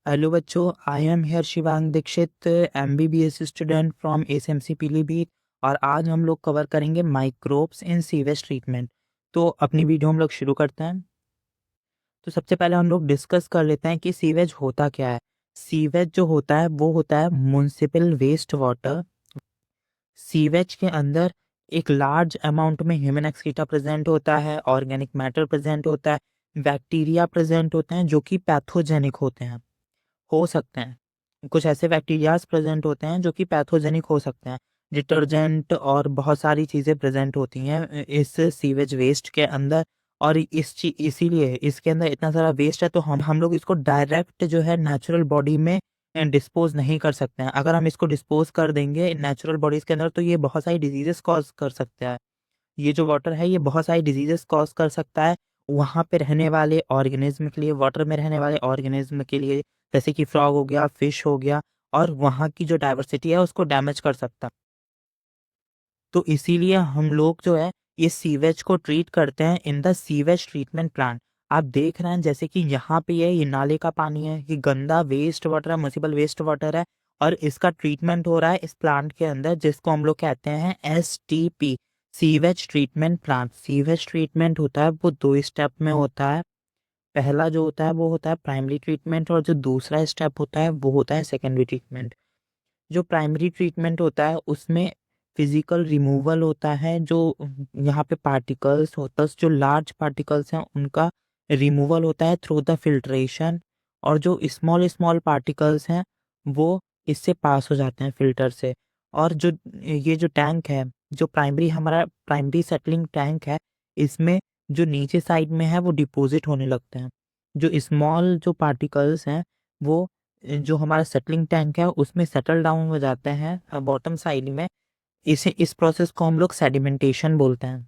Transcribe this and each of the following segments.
Hello बच्चों, I am here Shivang Dikshit, MBBS student from SMC Pilibhit. और आज हम लोग कवर करेंगे माइक्रोब्स इन सीवेज ट्रीटमेंट। तो अपनी वीडियो हम लोग शुरू करते हैं। तो सबसे पहले हम लोग डिस्कस कर लेते हैं कि सीवेज होता क्या है। सीवेज जो होता है वो होता है म्युनिसिपल वेस्ट वाटर। सीवेज के अंदर एक लार्ज अमाउंट में ह्यूमन एक्सक्रीटा प्रेजेंट होता है, ऑर्गेनिक मैटर प्रेजेंट होता है, बैक्टीरिया प्रेजेंट होते हैं जो कि पैथोजेनिक होते हैं, हो सकते हैं। कुछ ऐसे बैक्टीरियाज प्रेजेंट होते हैं जो कि पैथोजेनिक हो सकते हैं। डिटर्जेंट और बहुत सारी चीज़ें प्रेजेंट होती हैं इस सीवेज वेस्ट के अंदर। और इसीलिए इसके अंदर इतना सारा वेस्ट है, तो हम लोग इसको डायरेक्ट जो है नेचुरल बॉडी में डिस्पोज नहीं कर सकते हैं। अगर हम इसको डिस्पोज कर देंगे नेचुरल बॉडीज के अंदर तो ये बहुत सारी डिजीजेस कॉज कर सकता है। ये जो वाटर है ये बहुत सारी डिजीजेस कॉज कर सकता है वहाँ पे रहने वाले ऑर्गेनिज्म के लिए, वाटर में रहने वाले ऑर्गेनिज्म के लिए, जैसे कि फ्रॉग हो गया, फिश हो गया, और वहाँ की जो डाइवर्सिटी है उसको डैमेज कर सकता है। तो इसीलिए हम लोग जो है ये सीवेज को ट्रीट करते हैं in the sewage treatment plant. आप देख रहे हैं जैसे कि यहाँ पे ये नाले का पानी है, ये गंदा वेस्ट वाटर है, म्युनिसिपल वेस्ट वाटर है, और इसका ट्रीटमेंट हो रहा है इस प्लांट के अंदर, जिसको हम लोग कहते हैं STP, sewage treatment plant. Sewage treatment होता है वो 2 स्टेप में होता है। पहला जो होता है वो होता है प्राइमरी ट्रीटमेंट, और जो दूसरा स्टेप होता है वो होता है सेकेंडरी ट्रीटमेंट। जो प्राइमरी ट्रीटमेंट होता है उसमें फिजिकल रिमूवल होता है, जो यहाँ पे पार्टिकल्स होता है, जो लार्ज पार्टिकल्स हैं उनका रिमूवल होता है थ्रू द फिल्ट्रेशन, और जो स्मॉल स्मॉल पार्टिकल्स हैं वो इससे पास हो जाते हैं फिल्टर से। और जो ये जो टैंक है, जो हमारा प्राइमरी सेटलिंग टैंक है, इसमें जो नीचे साइड में है वो डिपॉजिट होने लगते हैं। जो स्मॉल जो पार्टिकल्स हैं वो जो हमारा सेटलिंग टैंक है उसमें सेटल डाउन हो जाते हैं बॉटम साइड में। इस प्रोसेस को हम लोग सेडिमेंटेशन बोलते हैं।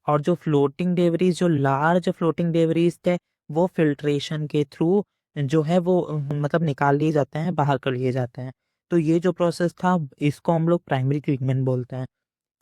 और जो फ्लोटिंग डेवरीज, जो लार्ज फ्लोटिंग डेवरीज थे, वो फिल्ट्रेशन के थ्रू जो है वो मतलब निकाल लिए जाते हैं, बाहर कर लिए जाते हैं। तो ये जो प्रोसेस था इसको हम लोग प्राइमरी ट्रीटमेंट बोलते हैं।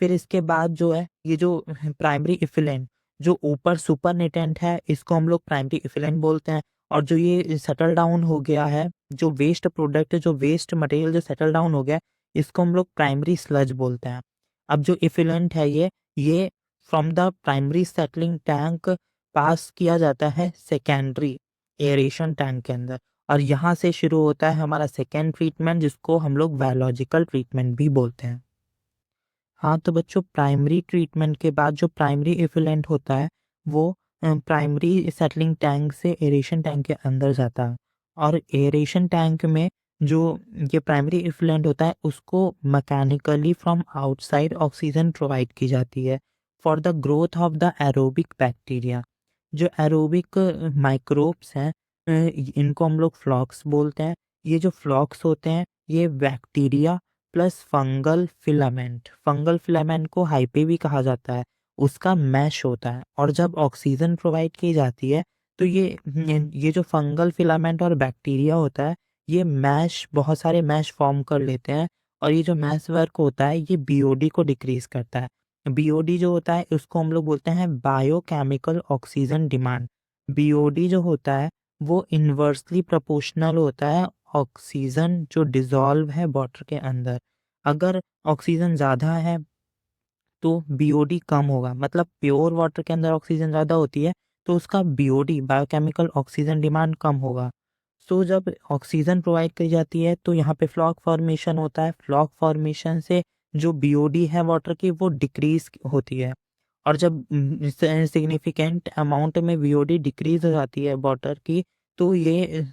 फिर इसके बाद जो है ये जो प्राइमरी इफिलेंट, जो ऊपर सुपर नेटेंट है, इसको हम लोग प्राइमरी इफिलेंट बोलते हैं। और जो ये सेटल डाउन हो गया है, जो वेस्ट प्रोडक्ट, जो वेस्ट मटेरियल जो सेटल डाउन हो गया, इसको हम लोग प्राइमरी स्लज बोलते हैं। अब जो इफिलेंट है ये from the primary settling tank pass किया जाता है सेकेंडरी एरेशन टैंक के अंदर, और यहाँ से शुरू होता है हमारा सेकेंड ट्रीटमेंट, जिसको हम लोग बायोलॉजिकल ट्रीटमेंट भी बोलते हैं। हाँ, तो बच्चों प्राइमरी ट्रीटमेंट के बाद जो प्राइमरी इफिलेंट होता है वो प्राइमरी सेटलिंग टैंक से एरेशन टैंक के अंदर जाता है। और एरेशन टैंक में जो ये प्राइमरी इफिलेंट होता है उसको mechanically from outside oxygen provide की जाती है for the growth of the aerobic bacteria. जो एरोबिक माइक्रोब्स हैं इनको हम लोग फ्लॉक्स बोलते हैं। ये जो फ्लॉक्स होते हैं ये बैक्टीरिया प्लस फंगल फिलामेंट को हाइपे भी कहा जाता है, उसका मैश होता है। और जब ऑक्सीजन प्रोवाइड की जाती है तो ये जो फंगल फिलामेंट और बैक्टीरिया होता है ये मैश, बहुत सारे मैश फॉर्म कर लेते हैं। और ये जो मैश वर्क होता है ये बीओडी को डिक्रीज करता है। बीओडी जो होता है उसको हम लोग बोलते हैं बायोकेमिकल ऑक्सीजन डिमांड। बीओडी जो होता है वो इन्वर्सली प्रोपोर्शनल होता है ऑक्सीजन जो डिजॉल्व है वाटर के अंदर। अगर ऑक्सीजन ज़्यादा है तो बीओडी कम होगा, मतलब प्योर वाटर के अंदर ऑक्सीजन ज़्यादा होती है तो उसका बीओडी बायोकेमिकल ऑक्सीजन डिमांड कम होगा। सो जब ऑक्सीजन प्रोवाइड करी जाती है तो यहाँ पे फ्लॉक फॉर्मेशन होता है। फ्लॉक फॉर्मेशन से जो बीओडी है वाटर की वो डिक्रीज होती है। और जब सिग्निफिकेंट अमाउंट में बीओडी डिक्रीज हो जाती है वाटर की, तो ये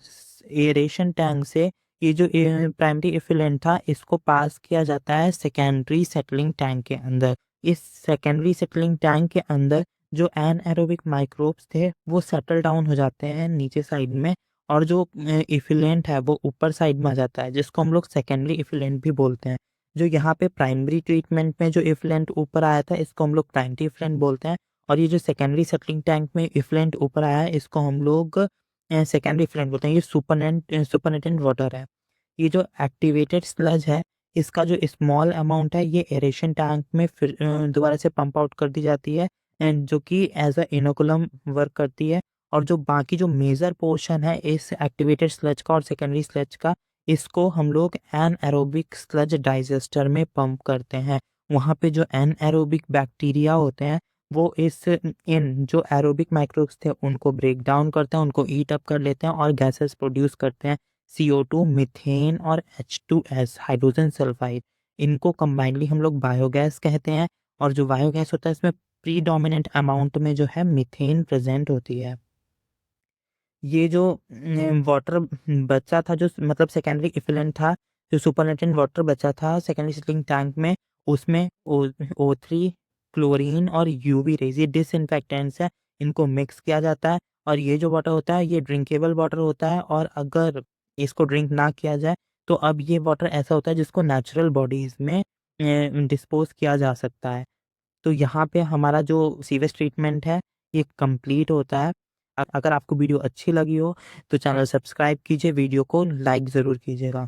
एरेशन टैंक से ये जो प्राइमरी इफिलेंट था इसको पास किया जाता है सेकेंडरी सेटलिंग टैंक के अंदर। इस सेकेंडरी सेटलिंग टैंक के अंदर जो एनएरोबिक माइक्रोब्स थे वो सेटल डाउन हो जाते हैं नीचे साइड में, और जो इफिलेंट है वो ऊपर साइड में आ जाता है, जिसको हम लोग सेकेंडरी इफिलेंट भी बोलते हैं। जो यहाँ पे प्राइमरी ट्रीटमेंट में जो इफिलेंट ऊपर आया था इसको हम लोग प्राइमरी इफिलेंट बोलते हैं। और ये जो सेकेंडरी सेटलिंग टैंक में इफिलेंट ऊपर आया है इसको हम लोग सेकेंडरी इफिलेंट बोलते हैं। ये सुपरनेटेंट वाटर है। ये जो एक्टिवेटेड स्लज है इसका जो स्मॉल अमाउंट है ये एरेशन टैंक में फिर दोबारा से पंप आउट कर दी जाती है, एंड जो कि एज अ इनोकुलम वर्क करती है। और जो बाकी जो मेजर पोर्शन है इस एक्टिवेटेड स्लज का और सेकेंडरी स्लज का, इसको हम लोग एनएरोबिक स्लज डाइजेस्टर में पंप करते हैं। वहाँ पे जो एनएरोबिक बैक्टीरिया होते हैं वो इन जो एरोबिक माइक्रोब्स थे उनको ब्रेक डाउन करते हैं, उनको ईट अप कर लेते हैं और गैसेस प्रोड्यूस करते हैं, CO2, मीथेन और H2S, हाइड्रोजन सल्फाइड। इनको कंबाइनली हम लोग बायोगैस कहते हैं। और जो बायोगैस होता है इसमें प्रीडोमिनेंट अमाउंट में जो है मीथेन प्रेजेंट होती है। ये जो वाटर बचा था, जो मतलब सेकेंडरी इफिलेंट था, जो सुपरनेटेंट वाटर बचा था सेकेंडरी सिलिंग टैंक में, उसमें O3, क्लोरीन और यूवी रेज, ये डिसइंफेक्टेंट्स है, इनको मिक्स किया जाता है। और ये जो वाटर होता है ये ड्रिंकेबल वाटर होता है। और अगर इसको ड्रिंक ना किया जाए तो अब ये वाटर ऐसा होता है जिसको नेचुरल बॉडीज में डिस्पोज किया जा सकता है। तो यहाँ पे हमारा जो सीवेज ट्रीटमेंट है ये कंप्लीट होता है। अगर आपको वीडियो अच्छी लगी हो तो चैनल सब्सक्राइब कीजिए, वीडियो को लाइक ज़रूर कीजिएगा।